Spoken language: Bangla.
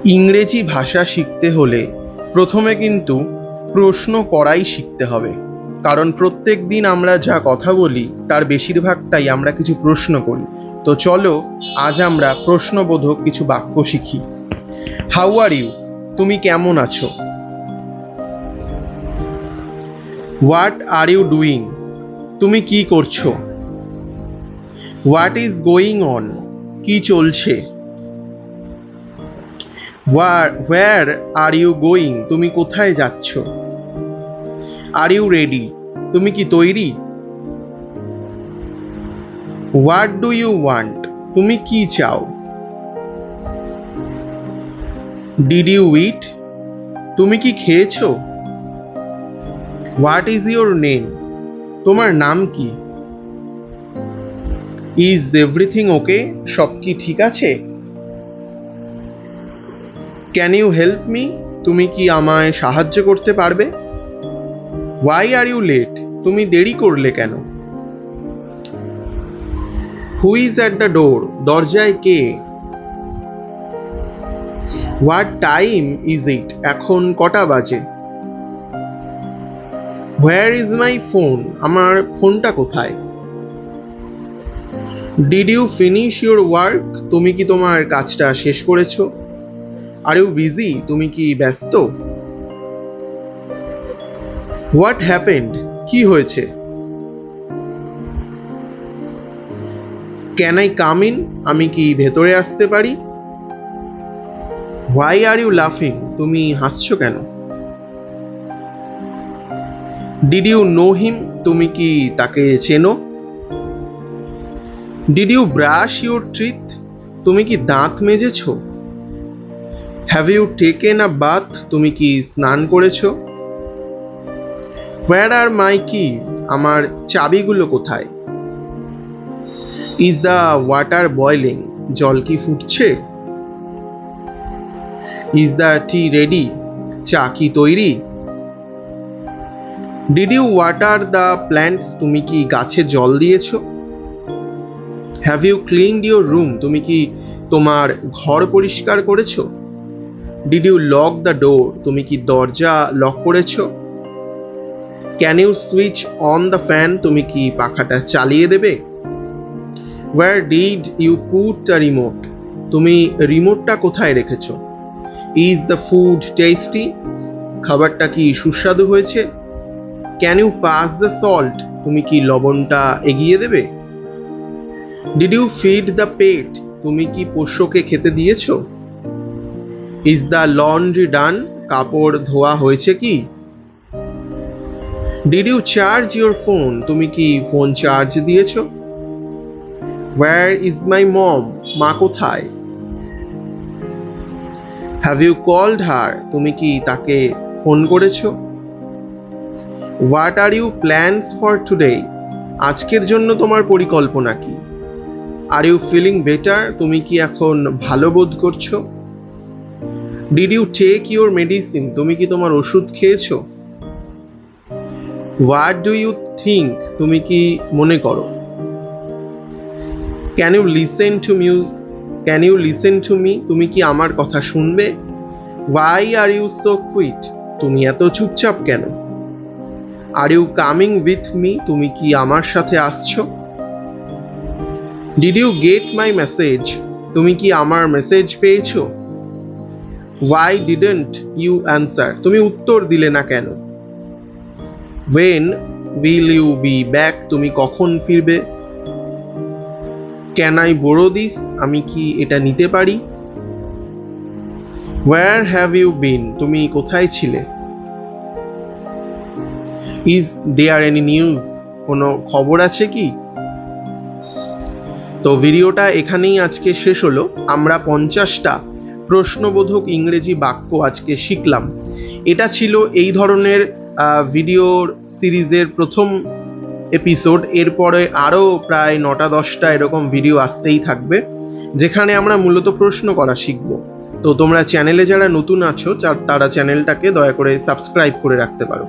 ইংরেজি ভাষা শিখতে হলে প্রথমে কিন্তু প্রশ্ন করাই শিখতে হবে। কারণ প্রত্যেক দিন আমরা যা কথা বলি তার বেশিরভাগটাই আমরা কিছু প্রশ্ন করি। তো চলো আজ আমরা প্রশ্নবোধক কিছু বাক্য শিখি। How are you? তুমি কেমন আছো? What are you doing? তুমি কি করছো? What is going on? কি চলছে? Where are you going? তুমি কোথায় যাচ্ছ? Are you ready? তুমি কি তৈরি? What do you want? তুমি কি চাও? Did you eat? তুমি কি খেয়েছো? What is your name? তোমার নাম কি? Is everything okay? সব কি ঠিক আছে? Can you help me? তুমি কি আমায় সাহায্য করতে পারবে? Why are you late? তুমি দেরি করলে কেন? Who is at the door? দরজায় কে? What time is it? এখন কটা বাজে? Where is my phone? আমার ফোনটা কোথায়? Did you finish your work? তুমি কি তোমার কাজটা শেষ করেছো? Are you busy? তুমি কি ব্যস্ত? What happened? কি হয়েছে? Can I come in? আমি কি ভেতরে আসতে পারি? হোয়াই আর ইউ লাফিং? তুমি হাসছো কেন? Did you know him? তুমি কি তাকে চেনো? Did you brush your teeth? তুমি কি দাঁত মেজেছো? Have you taken a bath? তুমি কি স্নান করেছো? Where are my keys? আমার চাবিগুলো কোথায়? Is the water boiling? জল কি ফুটছে? Is the tea ready? চা কি তৈরি? Did you water the plants? তুমি কি গাছে জল দিয়েছো? Have you cleaned your room? তুমি কি তোমার ঘর পরিষ্কার করেছো? Did you lock the door? তুমি কি দরজা লক করেছো? Can you switch on the fan? তুমি কি পাখাটা চালিয়ে দেবে? Where did you put the remote? তুমি রিমোটটা কোথায় রেখেছো? Is the food tasty? খাবারটা কি সুস্বাদু হয়েছে? Can you pass the salt? তুমি কি লবণটা এগিয়ে দেবে? Did you feed the pet? তুমি কি পোষ্যকে খেতে দিয়েছো? Is the laundry done? কাপড় ধোয়া হয়েছে কি? Did you charge your phone? তুমি কি ফোন চার্জ দিয়েছো? Where is my mom? মা কোথায়? Have you called her? তুমি কি তাকে ফোন করেছো? What are you plans for today? আজকের জন্য তোমার পরিকল্পনা কি? Are you feeling better? তুমি কি এখন ভালো বোধ করছো? Did you take your medicine? তুমি কি তোমার ওষুধ খেয়েছো? What do you think? তুমি কি মনে করো? Can you listen to me? Can you listen to me? তুমি কি আমার কথা শুনবে? Why are you so quiet? তুমি এত চুপচাপ কেন? Are you coming with me? তুমি কি আমার সাথে আসছো? Did you get my message? তুমি কি আমার মেসেজ পেয়েছো? Why didn't you answer? তুমি উত্তর দিলে না কেন? When will you be back? তুমি কখন ফিরবে? Can I borrow this? আমি কি এটা নিতে পারি? Where have you been? তুমি কোথায় ছিলে? Is there any news? কোনো খবর আছে কি? তো ভিডিওটা এখানেই আজকে শেষ হলো। আমরা 50টা প্রশ্নবোধক ইংরেজি বাক্য আজকে শিখলাম। এটা ছিল এই ধরনের ভিডিওর সিরিজের প্রথম এপিসোড। এরপরে আরও প্রায় 9টা-10টা এরকম ভিডিও আসতেই থাকবে, যেখানে আমরা মূলত প্রশ্ন করা শিখব। তো তোমরা চ্যানেলে যারা নতুন আছো তারা চ্যানেলটাকে দয়া করে সাবস্ক্রাইব করে রাখতে পারো।